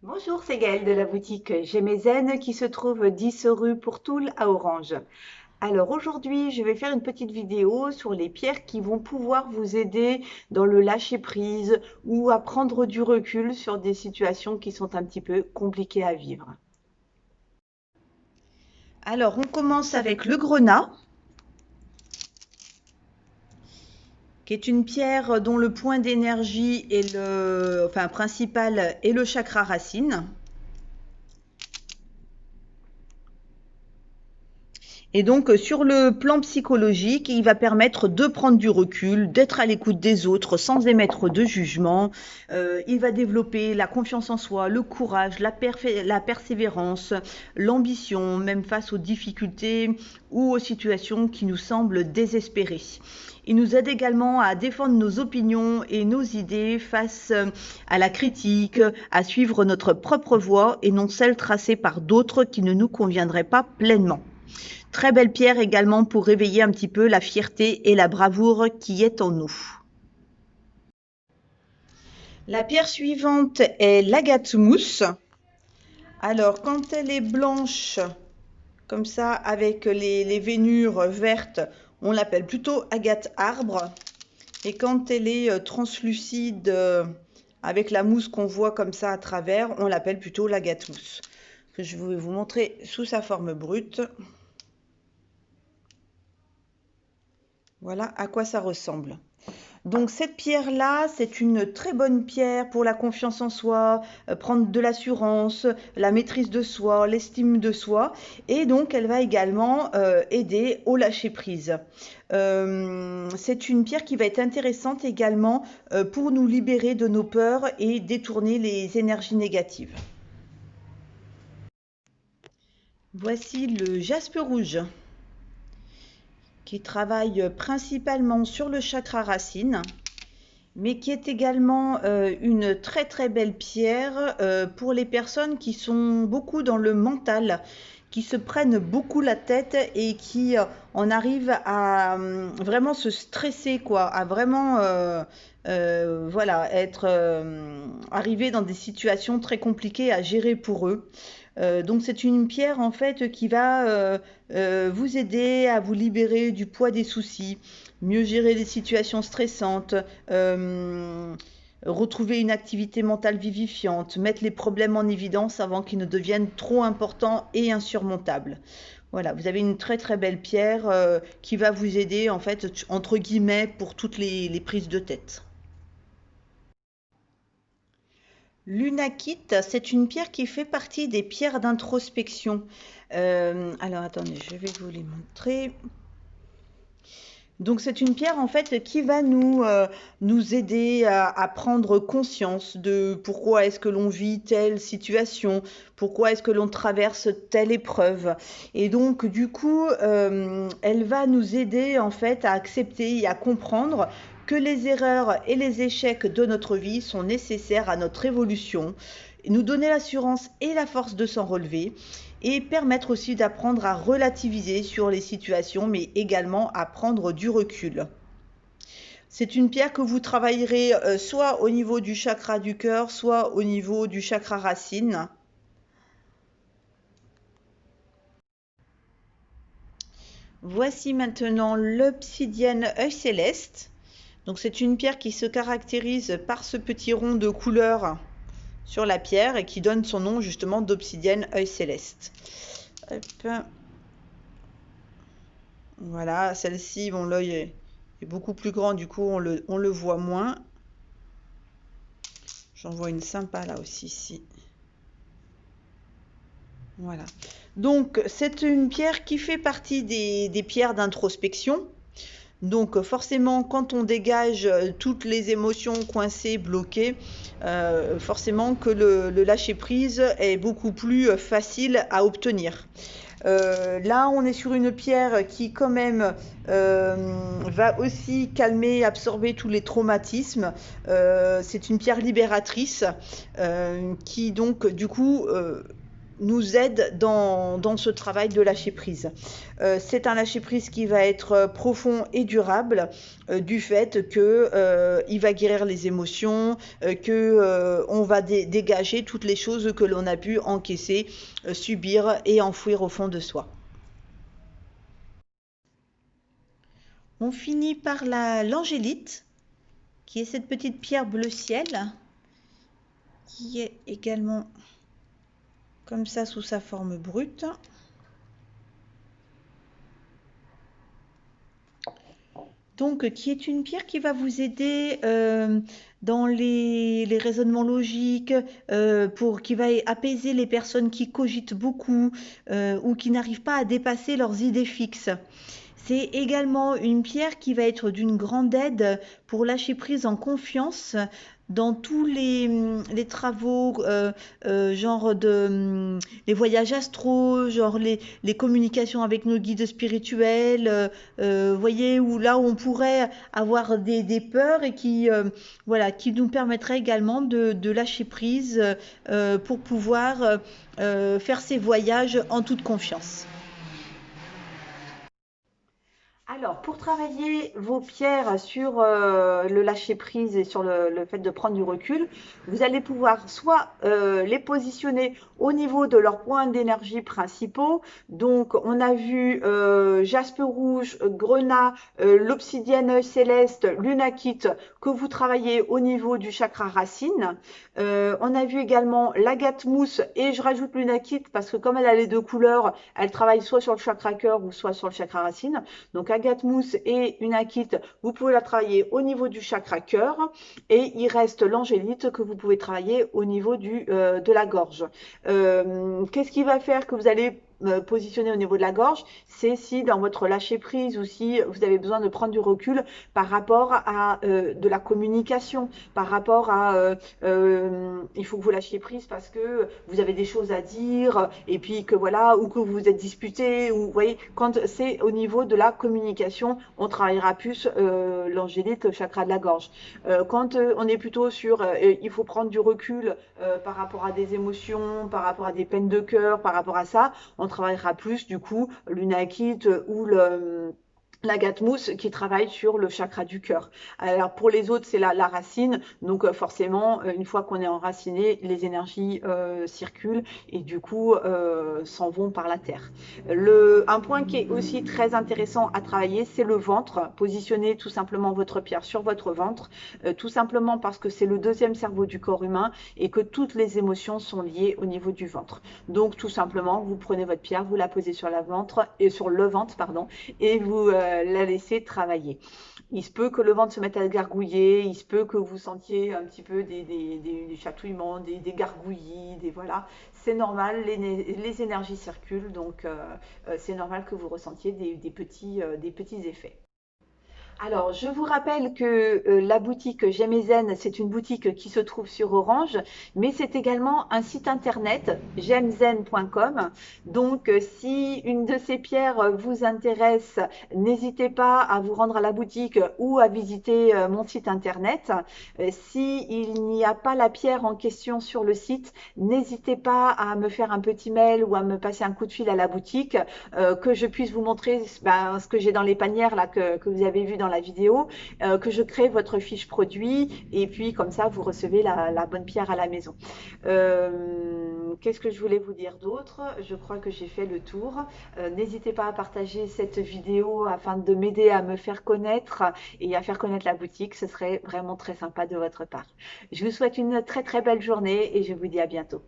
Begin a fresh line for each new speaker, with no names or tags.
Bonjour, c'est Gaëlle de la boutique Zen qui se trouve 10 rue Pourtoul à Orange. Alors aujourd'hui, je vais faire une petite vidéo sur les pierres qui vont pouvoir vous aider dans le lâcher prise ou à prendre du recul sur des situations qui sont un petit peu compliquées à vivre. Alors on commence avec le grenat, qui est une pierre dont le point d'énergie est principal est le chakra racine. Et donc, sur le plan psychologique, il va permettre de prendre du recul, d'être à l'écoute des autres sans émettre de jugement. Il va développer la confiance en soi, le courage, la persévérance, l'ambition, même face aux difficultés ou aux situations qui nous semblent désespérées. Il nous aide également à défendre nos opinions et nos idées face à la critique, à suivre notre propre voie et non celle tracée par d'autres qui ne nous conviendraient pas pleinement. Très belle pierre également pour réveiller un petit peu la fierté et la bravoure qui est en nous. La pierre suivante est l'agate mousse. Alors, quand elle est blanche, comme ça, avec les veinures vertes, on l'appelle plutôt agate arbre. Et quand elle est translucide, avec la mousse qu'on voit comme ça à travers, on l'appelle plutôt l'agate mousse. Je vais vous montrer sous sa forme brute. Voilà à quoi ça ressemble. Donc cette pierre-là, c'est une très bonne pierre pour la confiance en soi, prendre de l'assurance, la maîtrise de soi, l'estime de soi. Et donc elle va également aider au lâcher-prise. C'est une pierre qui va être intéressante également pour nous libérer de nos peurs et détourner les énergies négatives. Voici le jaspe rouge, qui travaille principalement sur le chakra racine, mais qui est également une très très belle pierre pour les personnes qui sont beaucoup dans le mental, qui se prennent beaucoup la tête et qui en arrivent à vraiment se stresser, quoi, à vraiment voilà, être arrivés dans des situations très compliquées à gérer pour eux. Donc c'est une pierre en fait qui va vous aider à vous libérer du poids des soucis, mieux gérer les situations stressantes, retrouver une activité mentale vivifiante, mettre les problèmes en évidence avant qu'ils ne deviennent trop importants et insurmontables. Voilà, vous avez une très très belle pierre qui va vous aider en fait entre guillemets pour toutes les prises de tête. L'unakite, c'est une pierre qui fait partie des pierres d'introspection. Alors attendez, je vais vous les montrer. Donc c'est une pierre en fait qui va nous aider à prendre conscience de pourquoi est-ce que l'on vit telle situation, pourquoi est-ce que l'on traverse telle épreuve. Et donc du coup, elle va nous aider en fait à accepter et à comprendre que les erreurs et les échecs de notre vie sont nécessaires à notre évolution, nous donner l'assurance et la force de s'en relever et permettre aussi d'apprendre à relativiser sur les situations, mais également à prendre du recul. C'est une pierre que vous travaillerez soit au niveau du chakra du cœur, soit au niveau du chakra racine. Voici maintenant l'obsidienne œil céleste. Donc c'est une pierre qui se caractérise par ce petit rond de couleur sur la pierre et qui donne son nom justement d'obsidienne œil céleste. Hop. Voilà, celle-ci, bon, l'œil est beaucoup plus grand, du coup on le voit moins. J'en vois une sympa là aussi ici. Voilà. Donc c'est une pierre qui fait partie des pierres d'introspection. Donc forcément, quand on dégage toutes les émotions coincées, bloquées, forcément que le lâcher-prise est beaucoup plus facile à obtenir. Là, on est sur une pierre qui quand même va aussi calmer, absorber tous les traumatismes. C'est une pierre libératrice qui donc du coup nous aide dans ce travail de lâcher prise. C'est un lâcher prise qui va être profond et durable du fait que il va guérir les émotions, que on va dégager toutes les choses que l'on a pu encaisser, subir et enfouir au fond de soi. On finit par l'angélite, qui est cette petite pierre bleu ciel, qui est également comme ça sous sa forme brute. Donc, qui est une pierre qui va vous aider dans les raisonnements logiques, qui va apaiser les personnes qui cogitent beaucoup ou qui n'arrivent pas à dépasser leurs idées fixes. C'est également une pierre qui va être d'une grande aide pour lâcher prise en confiance dans tous les travaux, genre les voyages astraux, genre les communications avec nos guides spirituels, voyez, où là où on pourrait avoir des peurs et voilà, qui nous permettrait également de lâcher prise pour pouvoir faire ces voyages en toute confiance. Alors, pour travailler vos pierres sur le lâcher-prise et sur le fait de prendre du recul, vous allez pouvoir soit les positionner au niveau de leurs points d'énergie principaux. Donc, on a vu jaspe rouge, grenat, l'obsidienne céleste, lunakite, que vous travaillez au niveau du chakra racine. On a vu également l'agate mousse, et je rajoute lunakite parce que comme elle a les deux couleurs, elle travaille soit sur le chakra cœur ou soit sur le chakra racine. Donc, agate mousse et une akite, vous pouvez la travailler au niveau du chakra cœur, et il reste l'angélite que vous pouvez travailler au niveau de la gorge. Qu'est-ce qui va faire que vous allez positionner au niveau de la gorge? C'est si dans votre lâcher prise ou si vous avez besoin de prendre du recul par rapport à de la communication, par rapport à il faut que vous lâchiez prise parce que vous avez des choses à dire et puis que voilà, ou que vous vous êtes disputé, ou vous voyez, quand c'est au niveau de la communication, on travaillera plus l'angélite, le chakra de la gorge. Quand on est plutôt sur il faut prendre du recul par rapport à des émotions, par rapport à des peines de cœur, par rapport à ça, on travaillera plus du coup l'unakite ou l'agate mousse qui travaille sur le chakra du cœur. Alors pour les autres, c'est la racine. Donc forcément, une fois qu'on est enraciné, les énergies circulent et du coup s'en vont par la terre. Un point qui est aussi très intéressant à travailler, c'est le ventre. Positionnez tout simplement votre pierre sur votre ventre, tout simplement parce que c'est le deuxième cerveau du corps humain et que toutes les émotions sont liées au niveau du ventre. Donc tout simplement, vous prenez votre pierre, vous la posez sur sur le ventre, pardon, et vous la laisser travailler. Il se peut que le ventre se mette à gargouiller, il se peut que vous sentiez un petit peu des chatouillements, des gargouillis, voilà. C'est normal, les énergies circulent, donc c'est normal que vous ressentiez des petits effets. Alors, je vous rappelle que la boutique J'aime c'est une boutique qui se trouve sur Orange, mais c'est également un site internet, j'aimezen.com. Donc, si une de ces pierres vous intéresse, n'hésitez pas à vous rendre à la boutique ou à visiter mon site internet. S'il n'y a pas la pierre en question sur le site, n'hésitez pas à me faire un petit mail ou à me passer un coup de fil à la boutique, que je puisse vous montrer ce que j'ai dans les panières là que vous avez vu dans la vidéo, que je crée votre fiche produit et puis comme ça vous recevez la bonne pierre à la maison. Qu'est-ce que je voulais vous dire d'autre? Je crois que j'ai fait le tour. N'hésitez pas à partager cette vidéo afin de m'aider à me faire connaître et à faire connaître la boutique. Ce serait vraiment très sympa de votre part. Je vous souhaite une très très belle journée et je vous dis à bientôt.